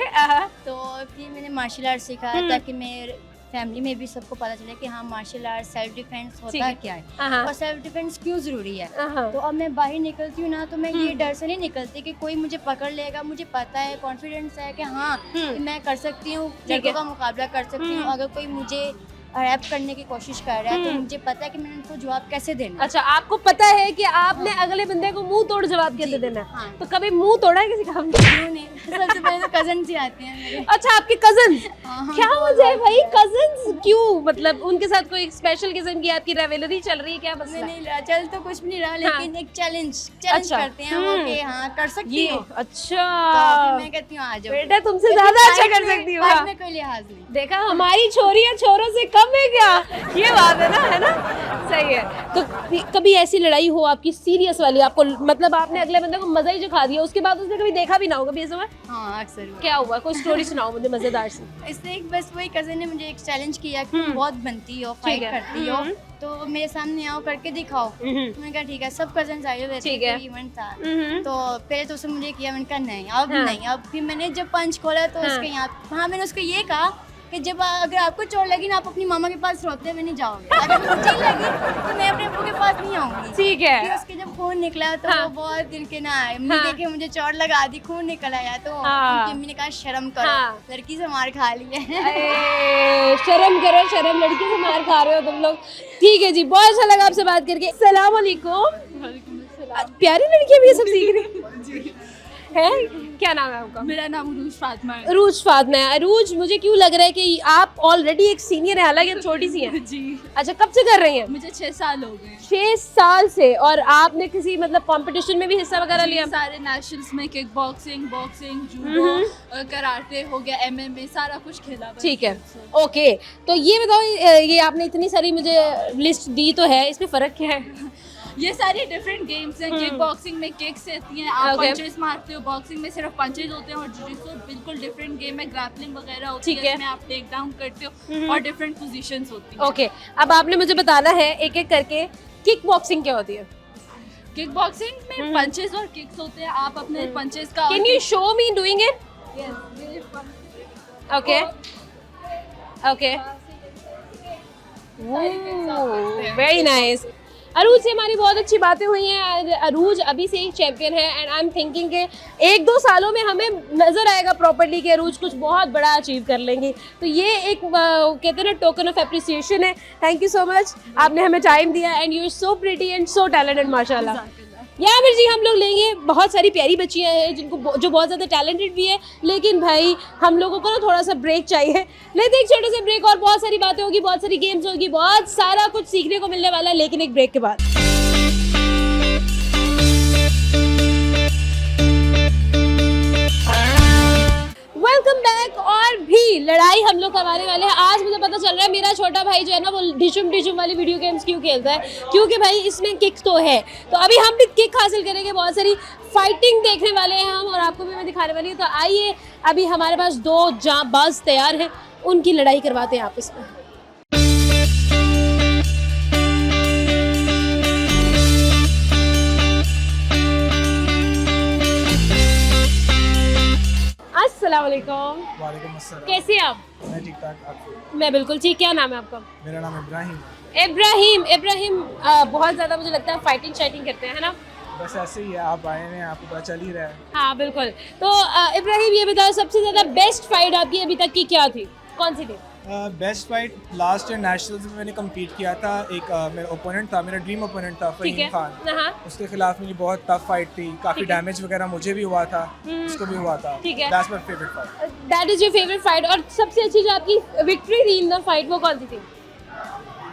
तो फिर मैंने मार्शल आर्ट सीखा ताकि मेरे फैमिली में भी सबको पता चले कि हाँ मार्शल आर्ट सेल्फ डिफेंस ठीक होता है। क्या है और सेल्फ डिफेंस क्यों ज़रूरी है। तो अब मैं बाहर निकलती हूँ ना तो मैं ये डर से नहीं निकलती कि कोई मुझे पकड़ लेगा। मुझे पता है, कॉन्फिडेंस है कि हाँ कि मैं कर सकती हूँ, लड़कों का मुकाबला कर सकती हूँ। अगर कोई मुझे रैप करने की कोशिश कर रहा है तो मुझे पता है कि मैंने उनको जवाब कैसे देना। अच्छा, आपको पता है कि आपने अगले बंदे को मुंह तोड़ जवाब कैसे देना है। हाँ। तो कभी मुंह तोड़ा है किसी का? क्यों नहीं, सबसे पहले तो कजन से आते हैं मेरे। अच्छा, आपके कजन? हाँ, क्या बहुत वजह है बात भाई, कजन्स क्यों? मतलब उनके साथ कोई स्पेशल किस्म की आपकी रेवेलरी चल रही है, क्या नहीं मसला? नहीं रहा, चल तो कुछ भी नहीं रहा लेकिन एक चैलेंज अच्छा। करते हैं वो कि हाँ कर सकती ये हो। अच्छा, तो फिर मैं कहती हूँ आ जाओ बेटा तुमसे लेकिन ज्यादा अच्छा फाइट कर में- सकती हूँ। फाइट हाँ। में कोई लिहाज नहीं। देखा, हमारी छोरियां छोरों से कम है क्या? ये बात है ना? सही है। तो कभी ऐसी लड़ाई हो आपकी सीरियस वाली, आपको मतलब आपने अगले बंदे को मजा ही चखा दिया, उसके बाद उसने कभी देखा भी ना हो, कभी ऐसा हुआ? हाँ अक्सर हुआ। क्या हुआ, कोई स्टोरी सुनाओ मुझे मजेदार सी। इसलिए एक बस वही कजन ने मुझे एक चैलेंज किया कि तुम बहुत बनती हो, फाइट है। करती हो, तो मेरे सामने आओ करके दिखाओ। मैंने कहा ठीक है, सब कजन आए हुए थे, ठीक है। कोई इवेंट था तो पहले तो उसने मुझे किया, मैंने कहा नहीं अब हाँ। नहीं। अब फिर मैंने जब पंच खोला तो हाँ। उसके यहाँ हाँ मैंने उसको ये कहा कि जब अगर आपको चोट लगी ना आप अपनी मामा के पास रोते हुए नहीं जाओगे, अगर मुझे लगी तो मैं अपने अब्बू के पास नहीं आऊंगी। ठीक है। फिर उसके जब खून निकला तो हाँ। वो बहुत दिल के ना आए, मुझे हाँ। देखे मुझे चोट लगा दी, खून निकल आया तो हाँ। उनकी अम्मी ने कहा शर्म करो, हाँ। लड़की से मार खा ली है। अरे, शर्म करो शर्म, लड़की से मार खा रहे हो तुम लोग। ठीक है जी, बहुत अच्छा लगा आपसे बात करके। अस्सलाम वालेकुम। प्यारी लड़की भी ये सब सीख रही है। क्या नाम है आपका? मेरा नाम अरूज फातिमा है। अरूज फातिमा है। अरूज, मुझे क्यों लग रहा है कि आप ऑलरेडी एक सीनियर है, हालांकि आप छोटी सी हैं। जी, अच्छा, कब से कर रही हैं? मुझे 6 साल हो गए। 6 साल से। और आपने किसी मतलब कंपटीशन में भी हिस्सा वगैरह लिया? सारे नेशनल्स में kick boxing, boxing, judo, karate हो गया, MMA, सारा कुछ खेला। ठीक है, ओके। तो ये बताओ, ये आपने इतनी सारी मुझे लिस्ट दी तो है, इसमें फ़र्क क्या है? ये सारी डिफरेंट गेम्स हैं। किक बॉक्सिंग में किक्स रहती हैं, आप Okay. पंचेस मारते हो। बॉक्सिंग में सिर्फ पंचेस होते हैं और जिजित्सु बिल्कुल डिफरेंट गेम है। ग्रैपलिंग वगैरह होती ठीक है। इसमें आप टेक डाउन करते हो और डिफरेंट पोजीशंस होती हैं। ओके, अब आपने मुझे बताना है एक एक करके, किक बॉक्सिंग क्या होती है? किक बॉक्सिंग में पंचेस और किक्स होते हैं। आप अपने पंचेस का can you show me doing it? Okay okay, very nice. Arooj से हमारी बहुत अच्छी बातें हुई हैं। अरूज अभी से ही चैंपियन है एंड आई एम थिंकिंग के 1-2 सालों में हमें नज़र आएगा प्रॉपर्ली कि अरूज कुछ बहुत बड़ा अचीव कर लेंगी। तो ये एक कहते हैं ना, टोकन ऑफ एप्रिसिएशन है। थैंक यू सो मच, आपने हमें टाइम दिया and you are so pretty and so talented माशाल्लाह। या फिर जी हम लोग लेंगे बहुत सारी प्यारी बच्चियां हैं जिनको जो बहुत ज़्यादा टैलेंटेड भी है, लेकिन भाई हम लोगों को ना थोड़ा सा ब्रेक चाहिए। लेते एक छोटे से ब्रेक और बहुत सारी बातें होगी, बहुत सारी गेम्स होगी, बहुत सारा कुछ सीखने को मिलने वाला है, लेकिन एक ब्रेक के बाद। Welcome back. और भी लड़ाई हम लोग करवाने वाले हैं आज। मुझे पता चल रहा है मेरा छोटा भाई जो है ना वो डिशुम डिशुम वाली वीडियो गेम्स क्यों खेलता है, क्योंकि भाई इसमें किक तो है। तो अभी हम भी किक हासिल करेंगे, बहुत सारी फाइटिंग देखने वाले हैं हम और आपको भी मैं दिखाने वाली हूँ। तो आइए अभी हमारे पास 2 जांबाज तैयार हैं, उनकी लड़ाई करवाते हैं आपस में। अस्सलाम वालेकुम। वालेकुम अस्सलाम। कैसे हैं आप? मैं ठीक ठाक। आप? मैं बिल्कुल ठीक। क्या नाम है आपका? मेरा नाम इब्राहिम। इब्राहिम बहुत ज़्यादा मुझे लगता है फाइटिंग शाइटिंग करते हैं, है ना? बस ऐसे ही है, आप आए हैं, आपको पता चल ही रहा है। हाँ बिल्कुल। तो इब्राहिम ये बताओ सबसे ज़्यादा बेस्ट फाइट आपकी अभी तक की क्या थी, कौन सी थी? Best fight last year nationals में मैंने कम्पीट किया था। एक मेरा ओपोनेंट था, मेरा ड्रीम ओपोनेंट था फहीम खान। हाँ उसके खिलाफ मेरी बहुत टफ फाइट थी, काफ़ी डैमेज वगैरह मुझे भी हुआ था, उसको भी हुआ था। ठीक है। That's my favourite fight. That is your favourite fight. और सबसे अच्छी जो आपकी विक्ट्री थी इन द फाइट वो कौन सी थी?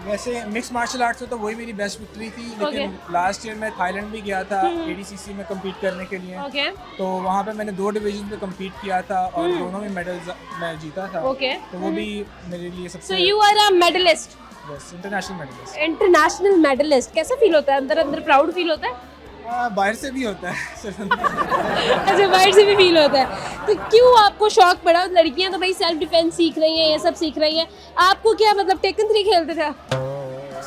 वैसे मिक्स मार्शल आर्ट्स में तो वही मेरी बेस्ट विक्ट्री थी, लेकिन लास्ट ईयर मैं थाईलैंड भी गया था ADCC में कम्पीट करने के लिए। ओके। तो वहाँ पे मैंने 2 डिवीजन में कम्पीट किया था और दोनों में मेडल्स मैं जीता था। ओके। तो वो भी मेरे लिए सो सबसे you are a medallist. Yes, international medallist. International medallist. कैसा फील होता है? अंदर अंदर प्राउड फील होता है? बाहर से भी होता है सिर्फ अच्छा, बाहर से भी फील होता है। तो क्यों आपको शौक पड़ा? लड़कियां तो भाई सेल्फ डिफेंस सीख रही हैं, ये सब सीख रही हैं, आपको क्या मतलब टेकन 3 खेलते थे?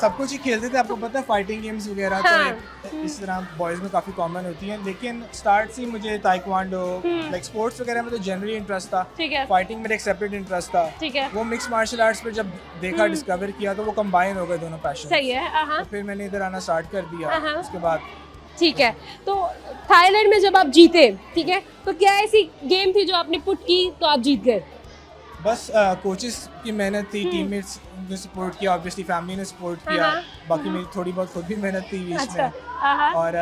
सब कुछ ही खेलते थे, आपको पता है फाइटिंग गेम्स वगैरह हाँ। तो इस तरह बॉयज़ में काफ़ी कॉमन होती हैं, लेकिन स्टार्ट से ही मुझे ताइक्वांडो लाइक स्पोर्ट्स वगैरह में तो जनरली इंटरेस्ट था। ठीक है। फाइटिंग में एक सेपरेट इंटरेस्ट था। ठीक है। वो मिक्स मार्शल आर्ट्स पे जब देखा, डिस्कवर किया, तो वो कंबाइन हो गए दोनों पैशन। सही है। तो फिर मैंने इधर आना स्टार्ट कर दिया। उसके बाद ठीक है। तो थाईलैंड में जब आप जीते, ठीक है, तो क्या ऐसी गेम थी जो आपने पुट की तो आप जीत गए? बस कोचेस की मेहनत थी, टीममेट्स ने सपोर्ट किया, ऑब्वियसली फैमिली ने सपोर्ट किया, बाकी मेरी थोड़ी बहुत खुद भी मेहनत थी बीच में। और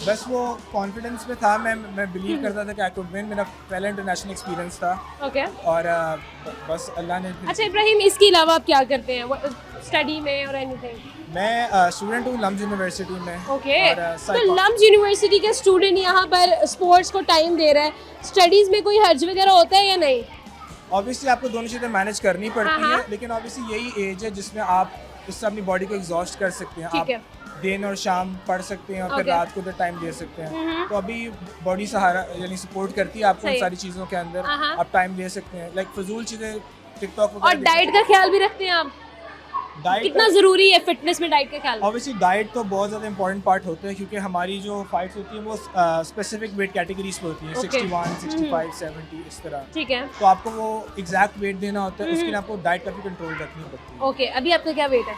बस वो कॉन्फिडेंस में था, मैं बिलीव करता था कि आई कुड विन। मेरा पहला इंटरनेशनल एक्सपीरियंस था। ओके। और बस अल्लाह ने। अच्छा इब्राहिम, इसके अलावा आप क्या करते हैं स्टडी में और एनीथिंग? मैं स्टूडेंट हूँ लम्स यूनिवर्सिटी में। ओके। और तो लम्स यूनिवर्सिटी के स्टूडेंट यहाँ पर स्पोर्ट्स को टाइम दे रहा है, स्टडीज़ में कोई हर्ज वगैरह होता है या नहीं? ऑब्वियसली आपको दोनों चीज़ें मैनेज करनी पड़ती हैं, लेकिन ऑब्वियसली यही एज है जिसमें आप इससे अपनी बॉडी को एग्जॉस्ट कर सकते हैं। आप दिन और शाम पढ़ सकते हैं और फिर रात को टाइम दे सकते हैं। तो अभी बॉडी सहारा यानी सपोर्ट करती है आपको उन सारी चीज़ों के अंदर, आप टाइम दे सकते हैं। लाइक फजूल चीज़ें टिकटॉक। और डाइट का ख्याल भी रखते हैं आप? डाइट कितना ज़रूरी है फिटनेस में डाइट का ख्याल? ऑब्वियसली डाइट तो बहुत ज़्यादा इंपॉर्टेंट पार्ट होता है, क्योंकि हमारी जो फाइट्स होती हैं वो स्पेसिफिक वेट कैटेगरीज पे होती हैं, 61, 65, 70 इस तरह। ठीक है। तो आपको वो एग्जैक्ट वेट देना होता है, उसके लिए आपको डाइट का भी कंट्रोल रखनी पड़ती है। ओके। अभी आपका क्या वेट है?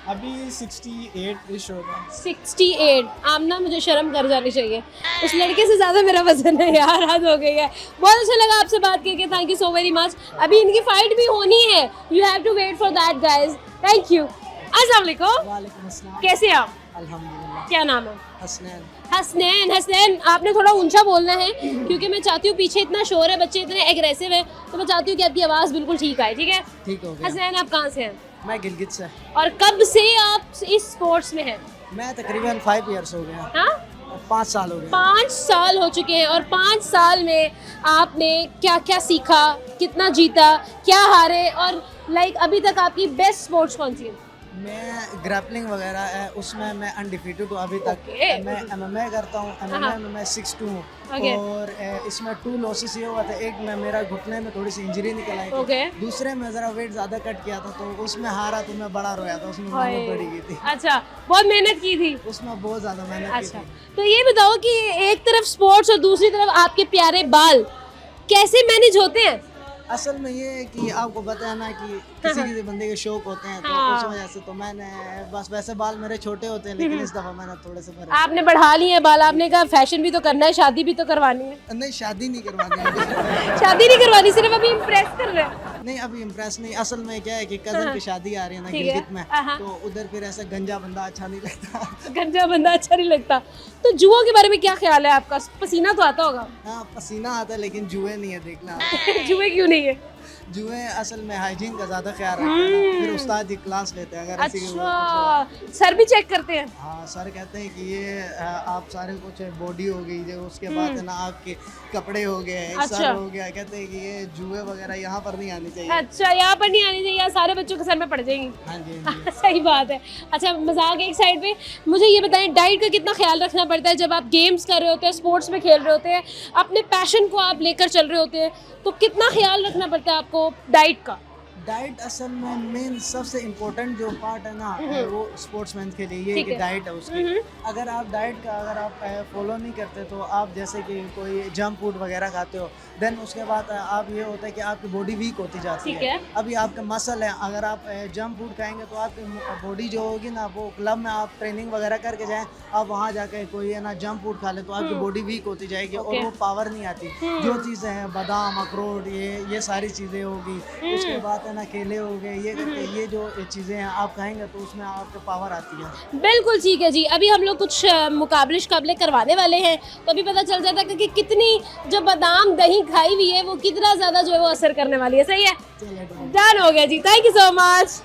अभी 68 इश होगा। 68। आमना मुझे शर्म कर जानी चाहिए, उस लड़के से ज़्यादा मेरा वजन है यार, हद हो गई है। बहुत अच्छा लगा आपसे बात करके, thank you so very much. अभी इनकी फाइट भी होनी है, you have to wait for that guys. Thank you. अस्सलाम वालेकुम। वालेकुम अस्सलाम। कैसे हैं आप? अल्हम्दुलिल्लाह। क्या नाम है? हसनैन। हसनैन, आपने थोड़ा ऊंचा बोलना है क्योंकि मैं चाहती हूँ, पीछे इतना शोर है, बच्चे इतने एग्रेसिव हैं, तो मैं चाहती हूँ कि आपकी आवाज़ बिल्कुल ठीक आए। ठीक है? ठीक हो गया। हसनैन, आप कहाँ से हैं? मैं गिलगित से। और कब से आप इस स्पोर्ट्स में हैं? मैं तकरीबन 5 इयर्स हो गया। हाँ, 5 साल हो गए। 5 साल हो चुके हैं। और 5 साल में आपने क्या क्या सीखा, कितना जीता, क्या हारे, और लाइक अभी तक आपकी बेस्ट स्पोर्ट्स कौन सी है? मैं ग्रैपलिंग वगैरह है उसमें मैं अनडिफीटेड हूँ अभी तक। मैं MMA करता हूँ, MMA में मैं 6'2" हूँ। और इसमें 2 लॉसेस ये हुआ था, एक में मेरा घुटने में थोड़ी सी इंजरी निकल आई थी, दूसरे में ज़रा वेट ज़्यादा कट किया था, तो उसमें हारा तो मैं बड़ा रोया था, उसमें मेहनत बढ़ी गई थी। अच्छा, बहुत मेहनत की थी उसमें, बहुत ज़्यादा मेहनत की थी। तो ये बताओ कि एक तरफ स्पोर्ट्स और दूसरी तरफ आपके प्यारे बाल कैसे मैनेज होते हैं? असल में ये है कि आपको पता है ना कि किसी किसी बंदे के शौक होते हैं, तो उस वजह से तो मैंने बस, वैसे बाल मेरे छोटे होते हैं लेकिन इस दफ़ा मैंने थोड़े से बड़े। आपने बढ़ा लिए हैं बाल, आपने कहा फैशन भी तो करना है, शादी भी तो करवानी है। नहीं, शादी नहीं करवानी है। शादी नहीं करवानी, सिर्फ अभी इम्प्रेस कर रहे हैं। नहीं अभी इम्प्रेस नहीं, असल में क्या है कि कजन की शादी आ रही है ना गिलगित में, तो उधर फिर ऐसा गंजा बंदा अच्छा नहीं लगता। गंजा बंदा अच्छा नहीं लगता। तो जुओं के बारे में क्या ख्याल है आपका? पसीना तो आता होगा। हाँ पसीना आता है लेकिन जुए नहीं है देखना। जुए क्यों नहीं है? जुए असल में हाइजीन का ज्यादा ख्याल रखते हैं ना, फिर उस्ताद जी क्लास लेते हैं अगर ऐसी अच्छा, सर भी चेक करते हैं? हाँ सर कहते हैं कि ये आप सारे कुछ बॉडी हो गई जो, उसके बाद है ना आपके कपड़े हो गए, अच्छा। सर हो गया, कहते हैं कि ये जुए वगैरह यहाँ पर नहीं आनी चाहिए। अच्छा, यहाँ पर नहीं आनी चाहिए, सारे बच्चों के सर में पड़ जाएंगी। हाँ जी, हाँ जी। सही बात है। अच्छा मजाक एक साइड पे, मुझे ये बताएं डाइट का कितना ख्याल रखना पड़ता है जब आप गेम्स कर रहे होते हैं, स्पोर्ट्स में खेल रहे होते हैं, अपने पैशन को आप लेकर चल रहे होते हैं, तो कितना ख्याल रखना पड़ता है आपको डाइट का? डाइट असल में मेन सबसे इम्पोर्टेंट जो पार्ट है ना वो स्पोर्ट्समैन के लिए ये कि डाइट है उसकी। अगर आप डाइट का अगर आप फॉलो नहीं करते तो आप जैसे कि कोई जंक फूड वगैरह खाते हो, देन उसके बाद आप ये होता है कि आपकी बॉडी वीक होती जाती है। अभी आपके मसल है, अगर आप जंक फूड खाएंगे तो आपकी बॉडी जो होगी ना, वो क्लब में आप ट्रेनिंग वगैरह करके जाएँ, आप वहाँ जाकर कोई है ना जंक फूड खा ले तो आपकी बॉडी वीक होती जाएगी और वो पावर नहीं आती। जो चीज़ें हैं बादाम अखरोट ये सारी चीज़ें होगी, उसके बाद है ना केले हो गए, ये जो चीज़ें हैं आप खाएंगे तो उसमें आपको पावर आती है। बिल्कुल ठीक है जी। अभी हम लोग कुछ मुकाबले करवाने वाले हैं, तो अभी पता चल जाता है कि कितनी जो बादाम दही खाई हुई है वो कितना ज़्यादा जो है वो असर करने वाली है। सही है, डन हो गया जी, थैंक यू सो मच।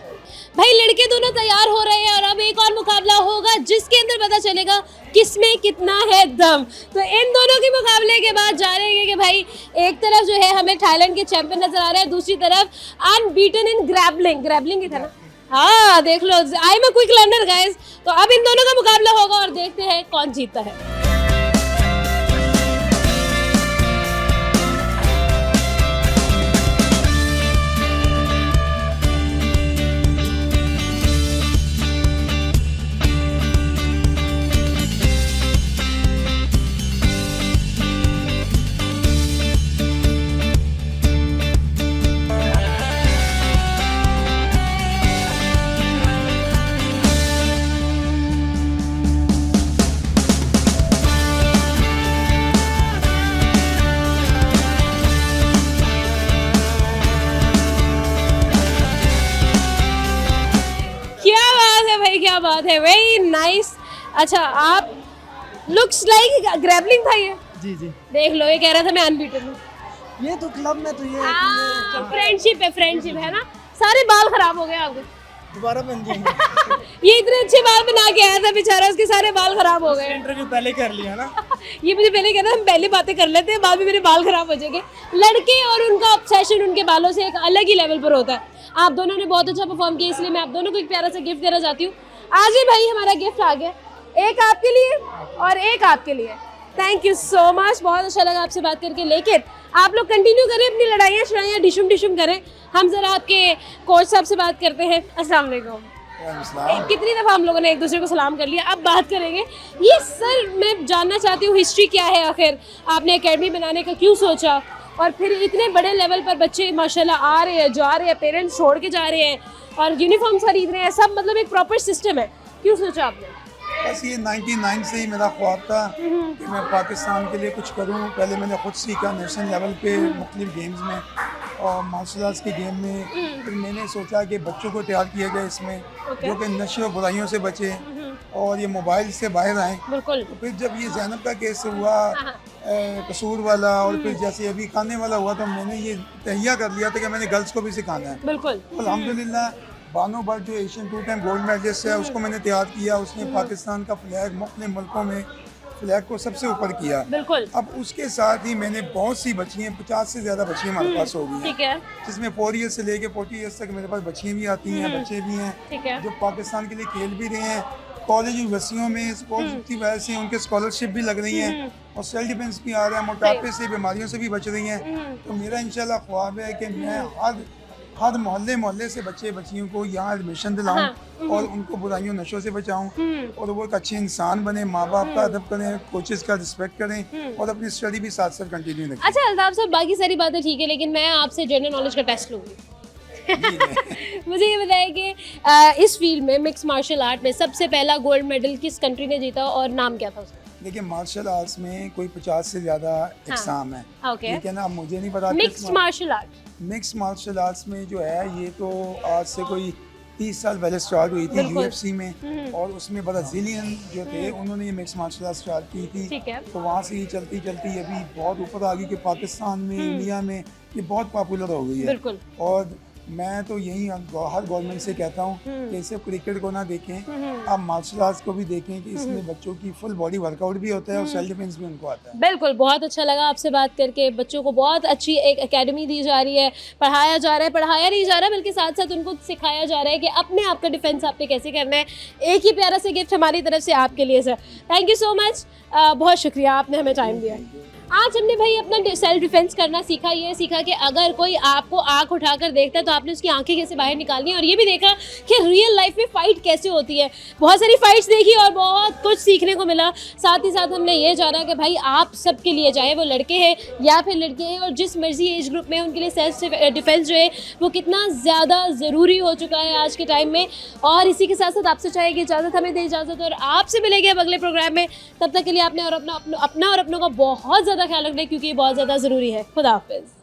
भाई लड़के दोनों तैयार हो रहे हैं और अब एक और मुकाबला होगा जिसके अंदर पता चलेगा किसमें कितना है दम। तो इन दोनों के मुकाबले के बाद जानेंगे कि भाई एक तरफ जो है हमें थाईलैंड के चैंपियन नजर आ रहे हैं, दूसरी तरफ अनबीटन इन ग्रैबलिंग ही था ना। हाँ देख लो, I am a quick learner guys. तो अब इन दोनों का मुकाबला होगा और देखते हैं कौन जीतता है। क्या बात है, वेरी नाइस। अच्छा आप लुक्स लाइक ग्रैबलिंग था ये? जी जी देख लो, ये कह रहा था मैं अनबीटन हूँ। ये तो क्लब में तो ये फ्रेंडशिप है ना। सारे बाल खराब हो गए आपके, दोबारा बन जाएंगे। ये इतने अच्छे बाल बना के आया था बेचारा, उसके सारे बाल खराब हो गए। इंटरव्यू पहले कर लिया ना। ये मुझे पहले कहना हम पहले बातें कर लेते हैं, बाद में मेरे बाल खराब हो जाएंगे। लड़के और उनका ऑब्सेशन उनके बालों से एक अलग ही लेवल पर होता है। आप दोनों ने बहुत अच्छा परफॉर्म किया, इसलिए मैं आप दोनों को एक प्यारा सा गिफ्ट देना चाहती हूँ। आज ही भाई हमारा गिफ्ट आ गया, एक आपके लिए और एक आपके लिए। थैंक यू सो मच, बहुत अच्छा लगा आपसे बात करके। लेकिन आप लोग कंटिन्यू करें अपनी लड़ाइयाँ डिशुम करें, हम जरा आपके कोच साहब से बात करते हैं। अस्सलाम वालेकुम। कितनी दफ़ा हम लोगों ने एक दूसरे को सलाम कर लिया, अब बात करेंगे। ये सर मैं जानना चाहती हूँ हिस्ट्री क्या है, आखिर आपने एकेडमी बनाने का क्यों सोचा, और फिर इतने बड़े लेवल पर बच्चे माशाल्लाह आ रहे हैं, जा रहे हैं, पेरेंट्स छोड़ के जा रहे हैं और यूनिफॉर्म खरीद रहे हैं, सब मतलब एक प्रॉपर सिस्टम है, क्यों सोचा आपने? बस ये 99 से ही मेरा ख्वाब था कि मैं पाकिस्तान के लिए कुछ करूं। पहले मैंने खुद सीखा नेशनल लेवल पे मुख्तलिफ गेम्स में और मार्शल आर्ट्स के गेम में। फिर मैंने सोचा कि बच्चों को तैयार किया जाए इसमें, जो कि नशे और बुराइयों से बचे और ये मोबाइल से बाहर आएँ। तो फिर जब ये ज़ैनब का केस हुआ कसूर वाला और फिर जैसे अभी खाने वाला हुआ, तो मैंने ये तहिया कर लिया था कि मैंने गर्ल्स को भी सिखाना है। अल्हम्दुलिल्लाह बानो भट्ट जो एशियन 2 टाइम गोल्ड मेडलिस्ट है, उसको मैंने तैयार किया। उसने पाकिस्तान का फ्लैग मुख्तलिफ मुल्कों में फ्लैग को सबसे ऊपर किया। अब उसके साथ ही मैंने बहुत सी बच्चियाँ, 50 से ज़्यादा बच्चियाँ हमारे पास हो गई हैं, जिसमें 4 ईयर्स से लेके 40 ईयर्स तक मेरे पास बच्चियाँ भी आती हैं, बच्चे भी हैं जो पाकिस्तान के लिए खेल भी रहे हैं। कॉलेज यूनिवर्सिटियों में स्पोर्ट्स की वजह से उनके स्कॉलरशिप भी लग रही हैं और सेल्फ डिफेंस भी आ रहा है, मोटापे से, बीमारियों से भी बच रही हैं। तो मेरा इंशाल्लाह ख्वाब है कि मैं हर मोहल्ले से बच्चियों को यहाँ एडमिशन दिलाऊं और उनको बुराइयों नशों से बचाऊं और वो एक अच्छे इंसान बने, माँ बाप का अदब करें, कोचेस का रिस्पेक्ट करें और अपनी स्टडी भी साथ साथ कंटिन्यू रखें। अच्छा अल्ताफ साहब, बाकी सारी बातें ठीक है, लेकिन मैं आपसे जनरल नॉलेज का टेस्ट लूँगी। मुझे ये बताइए कि इस फील्ड में मिक्स मार्शल आर्ट में सबसे पहला गोल्ड मेडल किस कंट्री ने जीता और नाम क्या था उसका? देखिए मार्शल आर्ट्स में कोई 50 से ज़्यादा एग्जाम है, ओके, ठीक है ना। अब मुझे नहीं पता mixed martial art. Mix martial arts में जो है ये तो आज से कोई 30 साल पहले स्टार्ट हुई थी UFC में, और उसमें ब्राज़ीलियन जो थे उन्होंने ये मिक्स मार्शल आर्ट स्टार्ट की थी। ठीक है। तो वहाँ से ये चलती चलती अभी बहुत ऊपर आ गई कि पाकिस्तान में, इंडिया में ये बहुत पॉपुलर हो गई है। बिल्कुल। और मैं तो यही हर गवर्नमेंट से कहता हूँ कि सिर्फ क्रिकेट को ना देखें, आप मार्शल आर्ट्स को भी देखें कि इसमें बच्चों की फुल बॉडी वर्कआउट भी होता है और सेल्फ डिफेंस भी उनको आता है। बिल्कुल, बहुत अच्छा लगा आपसे बात करके। बच्चों को बहुत अच्छी एक एकेडमी दी जा रही है, पढ़ाया जा रहा है, पढ़ाया नहीं जा रहा बल्कि साथ साथ उनको सिखाया जा रहा है कि अपने आप का डिफेंस आपने कैसे करना है। एक ही प्यारा सा गिफ्ट हमारी तरफ से आपके लिए sir. Thank you so much, बहुत शुक्रिया, आपने हमें टाइम दिया। आज हमने भाई अपना सेल्फ डिफेंस करना सीखा। ये सीखा कि अगर कोई आपको आंख उठाकर देखता है तो आपने उसकी आंखें कैसे बाहर निकालनी है, और ये भी देखा कि रियल लाइफ में फ़ाइट कैसे होती है। बहुत सारी फाइट्स देखी और बहुत कुछ सीखने को मिला। साथ ही साथ हमने ये जाना कि भाई आप सबके लिए, चाहे वो लड़के हैं या फिर लड़के हैं और जिस मर्जी एज ग्रुप में, उनके लिए सेल्फ डिफेंस जो है वो कितना ज़्यादा ज़रूरी हो चुका है आज के टाइम में। और इसी के साथ साथ आपसे चाहेगी इजाज़त, हमें दे इजाज़त, और आपसे मिलेंगे अब अगले प्रोग्राम में। तब तक के लिए आपने और अपना और अपनों का बहुत ज़्यादा ख्याल रखना है, क्योंकि ये बहुत ज़्यादा ज़रूरी है। खुदा हाफिज़।